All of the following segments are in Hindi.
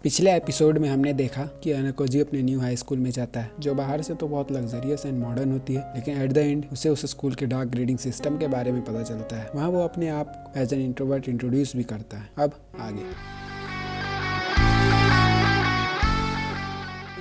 पिछले एपिसोड में हमने देखा कि अयानोकोजी अपने न्यू हाई स्कूल में जाता है, जो बाहर से तो बहुत लग्जरियस एंड मॉडर्न होती है, लेकिन एट द एंड उसे उस स्कूल के डार्क ग्रेडिंग सिस्टम के बारे में पता चलता है। वहाँ वो अपने आप एज एन इंट्रोवर्ट इंट्रोड्यूस भी करता है। अब आगे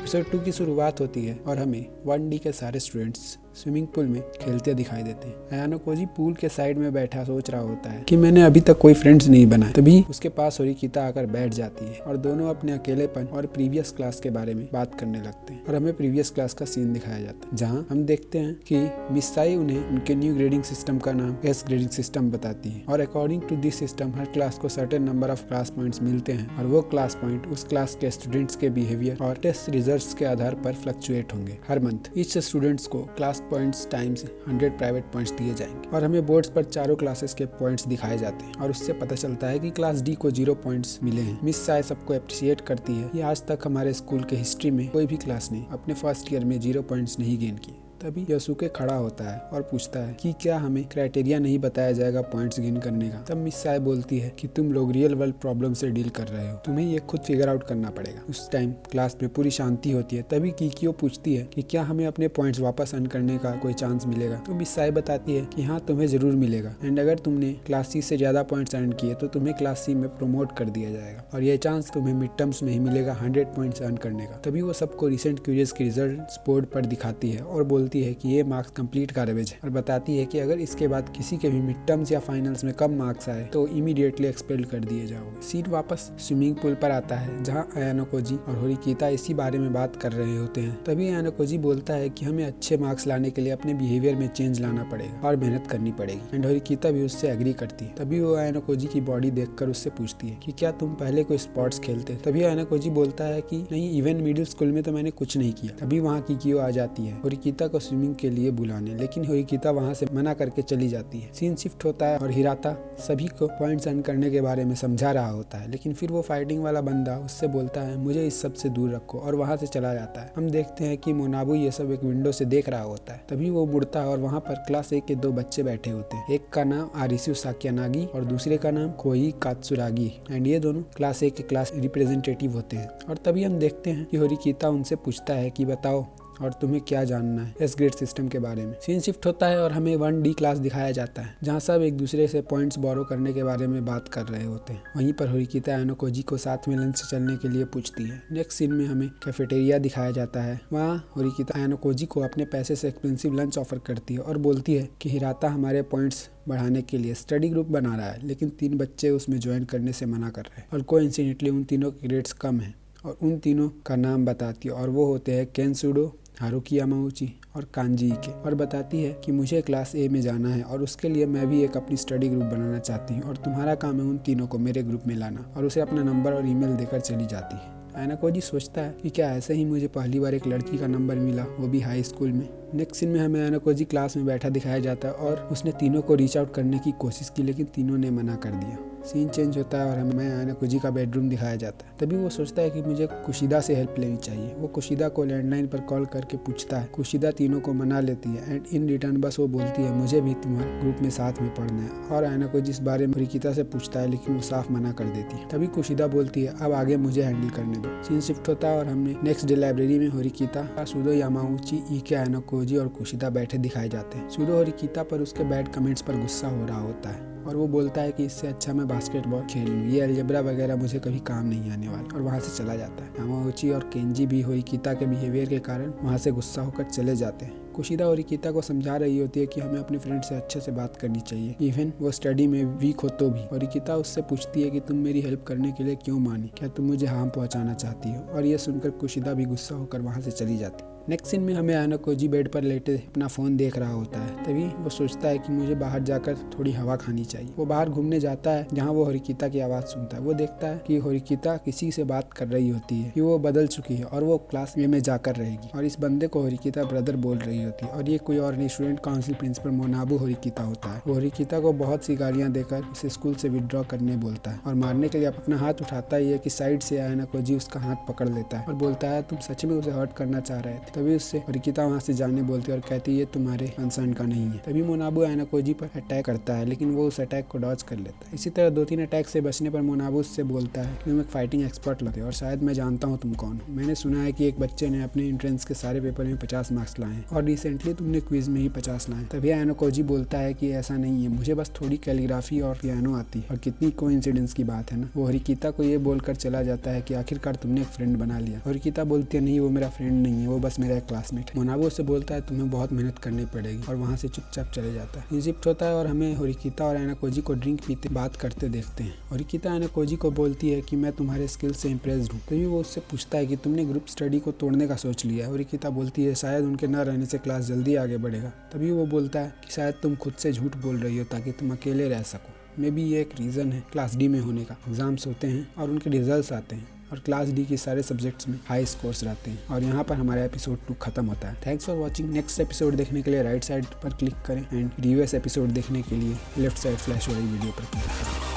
एपिसोड 2 की शुरुआत होती है और हमें 1D के सारे स्टूडेंट्स स्विमिंग पूल में खेलते दिखाई देते हैं। अयानोकोजी पूल के साइड में बैठा सोच रहा होता है कि मैंने अभी तक कोई फ्रेंड्स नहीं बनाए। तभी उसके पास होरिकिता आकर बैठ जाती है और दोनों अपने अकेलेपन और प्रीवियस क्लास के बारे में बात करने लगते हैं। और हमें प्रीवियस क्लास का सीन दिखाया जाता है, जहाँ हम देखते हैं कि मिस साई उन्हें उनके न्यू ग्रेडिंग सिस्टम का नाम एस ग्रेडिंग सिस्टम बताती है और अकॉर्डिंग टू दिस सिस्टम हर क्लास को certain number of class points मिलते हैं और वो क्लास पॉइंट उस क्लास के स्टूडेंट्स के बिहेवियर और टेस्ट रिजल्ट्स के आधार पर फ्लक्चुएट होंगे। हर मंथ ईच स्टूडेंट्स को class points times 100 private points दिए जाएंगे और हमें बोर्ड्स पर चारों क्लासेस के पॉइंट्स दिखाए जाते हैं और उससे पता चलता है कि क्लास डी को 0 पॉइंट्स मिले हैं। मिस साई सबको अप्रिशिएट करती है कि आज तक हमारे स्कूल के हिस्ट्री में कोई भी क्लास ने अपने फर्स्ट ईयर में 0 पॉइंट्स नहीं गेन किए। तभी योसुके खड़ा होता है और पूछता है कि क्या हमें क्राइटेरिया नहीं बताया जाएगा पॉइंट्स गेन करने का। तब मिस साई बोलती है कि तुम लोग रियल वर्ल्ड प्रॉब्लम से डील कर रहे हो, तुम्हें ये खुद फिगर आउट करना पड़ेगा। उस टाइम क्लास में पूरी शांति होती है। तभी किकियो पूछती है कि क्या हमें अपने पॉइंट्स वापस अर्न करने का कोई चांस मिलेगा। तो मिस साई बताती है कि हाँ, तुम्हें जरूर मिलेगा एंड अगर तुमने क्लास सी से ज्यादा पॉइंट्स अर्न किए तो तुम्हें क्लास सी में प्रमोट कर दिया जाएगा और यह चांस तुम्हें मिड टर्म्स में ही मिलेगा 100 पॉइंट्स अर्न करने का। तभी वो सबको रिसेंट क्यूरियस के रिजल्ट बोर्ड पर दिखाती है और बोलती है कि ये मार्क्स कंप्लीट गार्बेज है और बताती है कि अगर इसके बाद किसी के भी मिड टर्म्स या फाइनल्स में कम मार्क्स आए तो इमीडिएटली एक्सपेल कर दिए जाओगे। सीन वापस स्विमिंग पूल पर आता है, जहां अयानोकोजी और होरिकिता इसी बारे में बात कर रहे होते हैं। तभी अयानोकोजी बोलता है कि हमें अच्छे मार्क्स लाने के लिए अपने बिहेवियर में चेंज लाना पड़ेगा और मेहनत करनी पड़ेगी एंड होरिकिता भी उससे एग्री करती है। तभी वो अयानोकोजी की बॉडी देखकर उससे पूछती है कि क्या तुम पहले कोई स्पोर्ट्स खेलते। तभी अयानोकोजी बोलता है कि नहीं, इवन मिडिल स्कूल में तो मैंने कुछ नहीं किया। तभी वहाँ किकियो आ जाती है होरिकिता को स्विमिंग के लिए बुलाने, लेकिन होरिकिता वहां से मना करके चली जाती है। सीन शिफ्ट होता है और हिराता सभी को पॉइंट्स अर्न करने के बारे में समझा रहा होता है, लेकिन फिर वो फाइटिंग वाला बंदा उससे बोलता है मुझे इस सब से दूर रखो और वहां से चला जाता है। हम देखते हैं कि मोनाबू ये सब एक विंडो से देख रहा होता है। तभी वो मुड़ता है और वहाँ पर क्लास 1 के 2 बच्चे बैठे होते हैं। एक का नाम आरिसु साक्यानागी और दूसरे का नाम कोई कात्सुरागी एंड ये दोनों क्लास 1 के क्लास रिप्रेजेंटेटिव होते हैं। और तभी हम देखते हैं कि होरिकिता उनसे पूछता है कि बताओ और तुम्हें क्या जानना है एस ग्रेड सिस्टम के बारे में। सीन शिफ्ट होता है और हमें 1D क्लास दिखाया जाता है, जहाँ सब एक दूसरे से पॉइंट्स बोरो करने के बारे में बात कर रहे होते हैं। वहीं पर होरिकिता अयानोकोजी को साथ में लंच चलने के लिए पूछती है। नेक्स्ट सीन में हमें कैफेटेरिया दिखाया जाता है। वहाँ होरिकिता अयानोकोजी को अपने पैसे से एक्सपेंसिव लंच ऑफर करती है और बोलती है कि हिराता हमारे पॉइंट्स बढ़ाने के लिए स्टडी ग्रुप बना रहा है, लेकिन 3 बच्चे उसमें ज्वाइन करने से मना कर रहे हैं और कोइंसिडेंटली उन तीनों के ग्रेड्स कम हैं और उन तीनों का नाम बताती है और वो होते हैं केनसुडो, हारुकी यामाउची और कांजी इके। और बताती है कि मुझे क्लास ए में जाना है और उसके लिए मैं भी एक अपनी स्टडी ग्रुप बनाना चाहती हूँ और तुम्हारा काम है उन तीनों को मेरे ग्रुप में लाना, और उसे अपना नंबर और ईमेल देकर चली जाती है। अयानोकोजी सोचता है कि क्या ऐसे ही मुझे पहली बार एक लड़की का नंबर मिला, वो भी हाई स्कूल में। नेक्स्ट सीन में हमें अयानोकोजी क्लास में बैठा दिखाया जाता है और उसने तीनों को रीच आउट करने की कोशिश की, लेकिन तीनों ने मना कर दिया। सीन चेंज होता है और हमें अयानोकोजी का बेडरूम दिखाया जाता है। तभी वो सोचता है कि मुझे कुशिदा से हेल्प लेनी चाहिए। वो कुशिदा को लैंडलाइन पर कॉल करके पूछता है। कुशिदा तीनों को मना लेती है एंड इन रिटर्न बस वो बोलती है मुझे भी तुम्हारे ग्रुप में साथ में पढ़ना है। और अयानोकोजी इस बारे में होरिकिता से पूछता है, लेकिन वो साफ मना कर देती है। तभी कुशिदा बोलती है अब आगे मुझे हैंडल करने दो। सीन शिफ्ट होता है और हमने नेक्स्ट डे लाइब्रेरी में होरिकिता, सुडो यामाउची, इके, अयानोकोजी और कुशिदा बैठे दिखाए जाते हैं। सुडो होरिकिता पर उसके बैड कमेंट्स पर गुस्सा हो रहा होता है और वो बोलता है कि इससे अच्छा मैं बास्केटबॉल खेल लूँ, ये अलजेब्रा वगैरह मुझे कभी काम नहीं आने वाला, और वहाँ से चला जाता है। यामाउची और केंजी भी होरिकिता के बिहेवियर के कारण वहाँ से गुस्सा होकर चले जाते हैं। कुशिदा होरिकिता को समझा रही होती है कि हमें अपने फ्रेंड से अच्छे से बात करनी चाहिए, इवन वो स्टडी में वीक हो तो भी। होरिकिता उससे पूछती है कि तुम मेरी हेल्प करने के लिए क्यों मानी, क्या तुम मुझे हार्म पहुंचाना चाहती हो, और ये सुनकर कुशिदा भी गुस्सा होकर वहाँ से चली जाती है। नेक्स्ट सीन में हमें अयानोकोजी बेड पर लेटे अपना फोन देख रहा होता है। तभी वो सोचता है कि मुझे बाहर जाकर थोड़ी हवा खानी चाहिए। वो बाहर घूमने जाता है, जहाँ वो होरिकिता की आवाज़ सुनता है। वो देखता है कि होरिकिता किसी से बात कर रही होती है कि वो बदल चुकी है और वो क्लास ए में जाकर रहेगी, और इस बंदे को होरिकिता ब्रदर बोल रही होती है और ये कोई और नहीं, स्टूडेंट काउंसिल प्रिंसिपल मोनाबू होरिकिता होता है। होरिकिता को बहुत सी गालियाँ देकर उसे स्कूल से विड्रॉ करने बोलता है और मारने के लिए अपना हाथ उठाता ही है कि साइड से अयानोकोजी उसका हाथ पकड़ लेता है और बोलता है तुम सच में उसे हर्ट करना चाह रहे थे। तभी उससे होरिकिता वहाँ से जाने बोलती है और कहती है ये तुम्हारे कंसर्न का नहीं है। तभी मोनाबू आयनोकोजी पर अटैक करता है, लेकिन वो उस अटैक को डॉज कर लेता है। इसी तरह 2-3 अटैक से बचने पर मोनाबू उससे बोलता है कि तुम एक फाइटिंग एक्सपर्ट लगते हो और शायद मैं जानता हूँ तुम कौन हो। मैंने सुना है कि एक बच्चे ने अपने एंट्रेंस के सारे पेपर में 50 मार्क्स लाए हैं और रिसेंटली तुमने क्विज में ही 50 लाए। तभी आयनोकोजी बोलता है कि ऐसा नहीं है, मुझे बस थोड़ी कैलीग्राफी और पियानो आती है। और कितनी कोइंसिडेंस की बात है ना। वो होरिकिता को ये बोलकर चला जाता है कि आखिरकार तुमने एक फ्रेंड बना लिया। होरिकिता बोलती है नहीं, वो मेरा फ्रेंड नहीं है, वो बस मेरा एक क्लासमेट है। मोनाबू उससे बोलता है तुम्हें बहुत मेहनत करनी पड़ेगी और वहाँ से चुपचाप चले जाता है। इजिप्ट होता है और हमें होरिकिता और आयनोकोजी को ड्रिंक पीते बात करते देखते हैं। होरिकिता आयनोकोजी को बोलती है कि मैं तुम्हारे स्किल से इम्प्रेस्ड हूँ। तभी वो उससे पूछता है कि तुमने ग्रुप स्टडी को तोड़ने का सोच लिया है। होरिकिता बोलती है शायद उनके न रहने से क्लास जल्दी आगे बढ़ेगा। तभी वो बोलता है कि शायद तुम खुद से झूठ बोल रही हो ताकि तुम अकेले रह सको। मे बी ये एक रीज़न है क्लास डी में होने का। एग्जाम्स होते हैं और उनके रिजल्ट्स आते हैं और क्लास डी के सारे सब्जेक्ट्स में हाई स्कोर्स रहते हैं। और यहाँ पर हमारा एपिसोड 2 खत्म होता है। Thanks for watching. Next episode देखने के लिए राइट साइड पर क्लिक करें एंड प्रीवियस एपिसोड देखने के लिए लेफ्ट साइड फ्लैश हो रही वीडियो पर क्लिक करें।